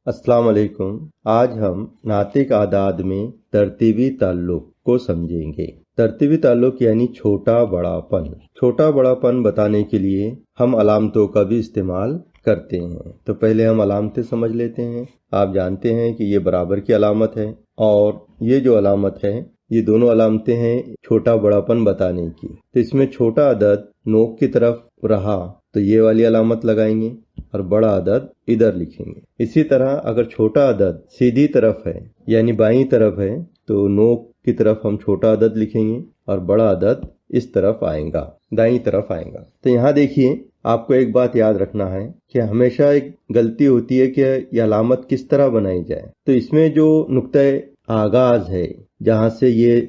अस्सलाम वालेकुम। आज हम नातिक आदाद में तरतीबी ताल्लुक को समझेंगे। तरतीबी ताल्लुक यानी छोटा बड़ापन। छोटा बड़ापन बताने के लिए हम अलामतों का भी इस्तेमाल करते हैं। तो पहले हम अलामतें समझ लेते हैं। आप जानते हैं कि ये बराबर की अलामत है और ये जो अलामत है ये दोनों अलामतें हैं छोटा बड़ापन बताने की। तो इसमें छोटा अदद नोक की तरफ रहा तो ये वाली अलामत लगाएंगे और बड़ा अदद इधर लिखेंगे। इसी तरह अगर छोटा अदद सीधी तरफ है यानी बाईं तरफ है तो नोक की तरफ हम छोटा अदद लिखेंगे और बड़ा अदद इस तरफ आएगा, दाईं तरफ आएगा। तो यहाँ देखिए, आपको एक बात याद रखना है कि हमेशा एक गलती होती है कि ये अलामत किस तरह बनाई जाए। तो इसमें जो नुक्ते आगाज है जहाँ से ये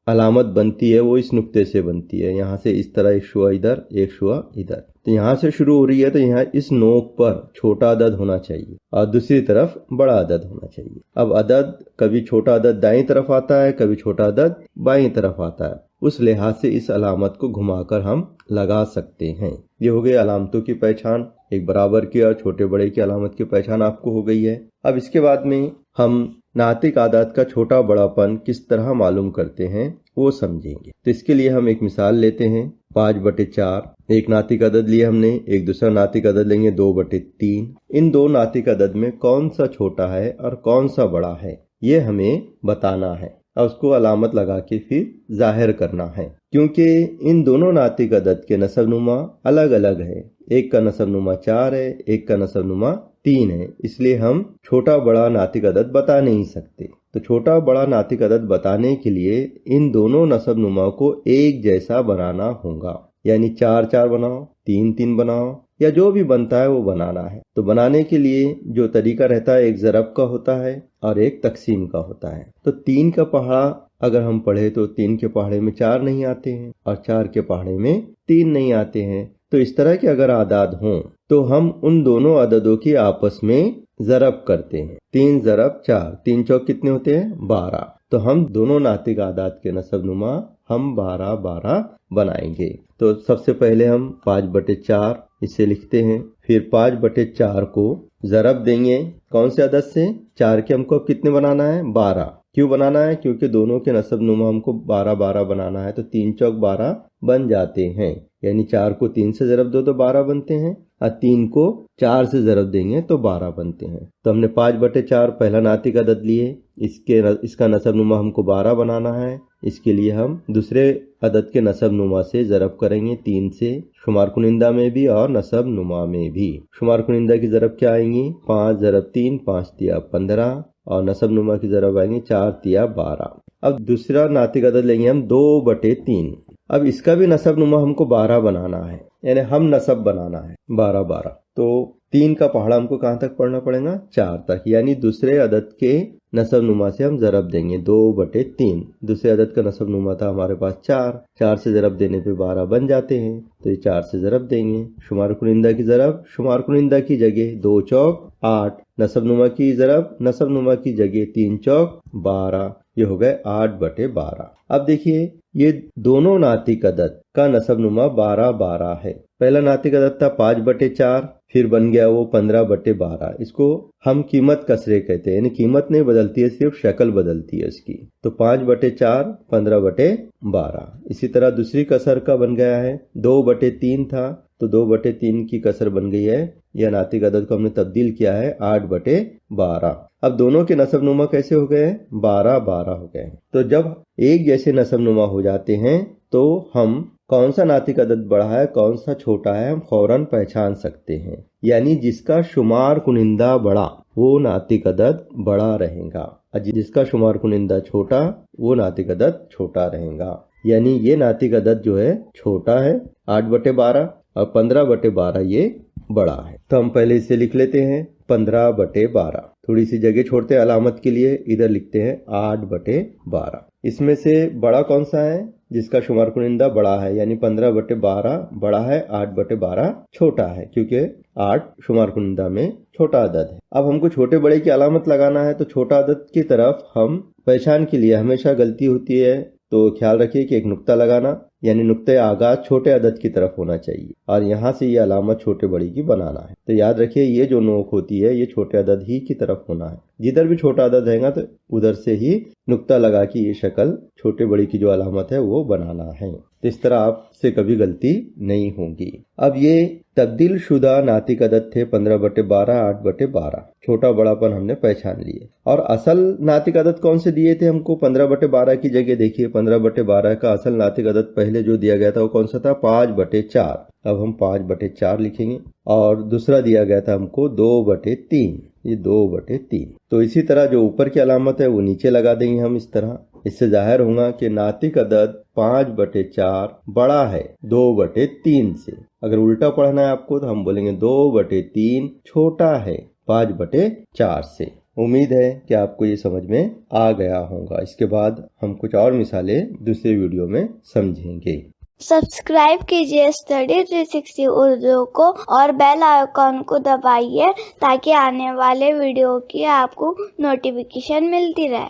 अलामत बनती है वो इस नुक्ते से बनती है। यहाँ से इस तरह एक शुआ इधर एक शुआ इधर, तो यहाँ से शुरू हो रही है तो यहाँ इस नोक पर छोटा अदद होना चाहिए और दूसरी तरफ बड़ा अदद होना चाहिए। अब अदद कभी छोटा अदद दाईं तरफ आता है, कभी छोटा अदद बाईं तरफ आता है। उस लिहाज से इस अलामत को घुमाकर हम लगा सकते हैं। ये हो गई अलामतों की पहचान। एक बराबर की और छोटे बड़े की अलामत की पहचान आपको हो गई है। अब इसके बाद में हम नातिक आदाद का छोटा बड़ापन किस तरह मालूम करते हैं वो समझेंगे। तो इसके लिए हम एक मिसाल लेते हैं। 5/4 एक नातिक अदद लिया हमने, एक दूसरा नातिक अदद लेंगे 2/3। इन दो नातिक अदद में कौन सा छोटा है और कौन सा बड़ा है ये हमें बताना है और उसको अलामत लगा के फिर जाहिर करना है। क्योंकि इन दोनों नातिक अदद के नसबनुमा अलग अलग है। एक का नसबनुमा 4 है, एक का नसबनुमा 3 है, इसलिए हम छोटा बड़ा नातिक अदद बता नहीं सकते। तो छोटा बड़ा नातिक अदद बताने के लिए इन दोनों नसबनुमा को एक जैसा बनाना होगा। यानी 4-4 बनाओ, 3-3 बनाओ या जो भी बनता है वो बनाना है। तो बनाने के लिए जो तरीका रहता है एक ज़रब का होता है और एक तकसीम का होता है। तो 3 का पहाड़ा अगर हम पढ़े तो 3 के पहाड़े में 4 नहीं आते हैं और 4 के पहाड़े में 3 नहीं आते हैं। तो इस तरह के अगर आदाद हों तो हम उन दोनों अददों की आपस में ज़रब करते हैं। 3 × 4, 3 चौक कितने होते हैं? 12। तो हम दोनों नातिक आदाद के नसबनुमा हम 12-12 बनाएंगे। तो सबसे पहले हम 5/4 इसे लिखते हैं। फिर 5/4 को ज़रब देंगे कौन से अदद से? 4 के हमको कितने बनाना है? 12। क्यों बनाना है? क्योंकि दोनों के नसबनुमा हमको 12-12 बनाना है। तो 3 चौक 12 बन जाते हैं। यानी 4 को 3 से ज़रब दो तो 12 बनते हैं और 3 को 4 से ज़रब देंगे तो 12 बनते हैं। तो हमने 5/4 पहला नातिक अदद लिए, इसका नसबनुमा हमको 12 बनाना है। इसके लिए हम दूसरे अदद के नसबनुमा से ज़रब करेंगे 3 से, शुमार कुनिंदा में भी और नसबनुमा में भी। शुमार कुनिंदा की ज़रब क्या आएंगी? 5 × 3, 5 × 15 और नसबनुमा की ज़रब आएंगी 4 × 12। अब दूसरा नातिक अदद लेंगे हम 2/3। अब इसका भी नसबनुमा हमको 12 बनाना है, यानी हम नसब बनाना है 12-12। तो 3 का पहाड़ा हमको कहाँ तक पढ़ना पड़ेगा? 4 तक। यानी दूसरे अदद के नसबनुमा से हम ज़रब देंगे 2/3। दूसरे अदद का नसबनुमा था हमारे पास 4 से ज़रब देने पे 12 बन जाते हैं। तो ये 4 से ज़रब देंगे। शुमार कुनिंदा की ज़रब शुमार कुनिंदा की जगह 2 चौक 8, नसबनुमा की ज़रब नसबनुमा की जगह 3 चौक 12। ये हो गए 8/12। अब देखिए, ये दोनों नातिक अदद का नसबनुमा 12-12 है। पहला नातिक अदद था 5/4, फिर बन गया वो 15/12। इसको हम कीमत कसरे कहते हैं, यानी कीमत नहीं बदलती है, सिर्फ शक्ल बदलती है इसकी। तो 5/4 15/12। इसी तरह दूसरी कसर का बन गया है 2/3 था तो 2/3 की कसर बन गई है। यह नातिक अदद को हमने तब्दील किया है 8/12। अब दोनों के नसबनुमा कैसे हो गए? 12-12 हो गए। तो जब एक जैसे नसबनुमा हो जाते हैं तो हम कौन सा नातिक अदद बड़ा है कौन सा छोटा है हम फौरन पहचान सकते हैं। यानी जिसका शुमार कुनिंदा बड़ा वो नातिक अदद बड़ा रहेगा और जिसका शुमार कुनिंदा छोटा वो नातिक अदद छोटा रहेगा। यानी ये नातिक अदद जो है छोटा है 8/12 और 15/12 ये बड़ा है। तो हम पहले इसे लिख लेते हैं 15/12। थोड़ी सी जगह छोड़ते हैं अलामत के लिए, इधर लिखते हैं 8/12। इसमें से बड़ा कौन सा है? जिसका शुमार कुनिंदा बड़ा है, यानी 15/12 बड़ा है, 8/12 छोटा है, क्योंकि 8 शुमार कुनिंदा में छोटा अदद है। अब हमको छोटे बड़े की अलामत लगाना है। तो छोटा अदद की तरफ हम पहचान के लिए हमेशा गलती होती है, तो ख्याल रखिए कि एक नुक्ता लगाना, यानी नुक्ते आगाज छोटे अदद की तरफ होना चाहिए और यहाँ से ये अलामत छोटे बड़ी की बनाना है। तो याद रखिए ये जो नोक होती है ये छोटे अदद ही की तरफ होना है। जिधर भी छोटा अदद रहेगा तो उधर से ही नुक्ता लगा के ये शक्ल छोटे बड़ी की जो अलामत है वो बनाना है। तो इस तरह आपसे कभी गलती नहीं होगी। अब ये तब्दील शुदा नातिक अदद थे 15/12, 8/12। छोटा बड़ापन हमने पहचान लिए। और असल नातिक अदद कौन से दिए थे हमको? 15/12 की जगह देखिए 15/12 का असल नातिक अदद पहले जो दिया गया था वो कौन सा था? 5/4। अब हम 5/4 लिखेंगे। और दूसरा दिया गया था हमको 2/3, ये 2/3। तो इसी तरह जो ऊपर की अलामत है वो नीचे लगा देंगे हम इस तरह। इससे जाहिर होगा कि नातिक अदद 5/4 बड़ा है 2/3 से। अगर उल्टा पढ़ना है आपको तो हम बोलेंगे 2/3 छोटा है 5/4 से। उम्मीद है कि आपको ये समझ में आ गया होगा। इसके बाद हम कुछ और मिसालें दूसरे वीडियो में समझेंगे। सब्सक्राइब कीजिए स्टडी 360 उर्दू को और बेल आइकॉन को दबाइए ताकि आने वाले वीडियो की आपको नोटिफिकेशन मिलती रहे।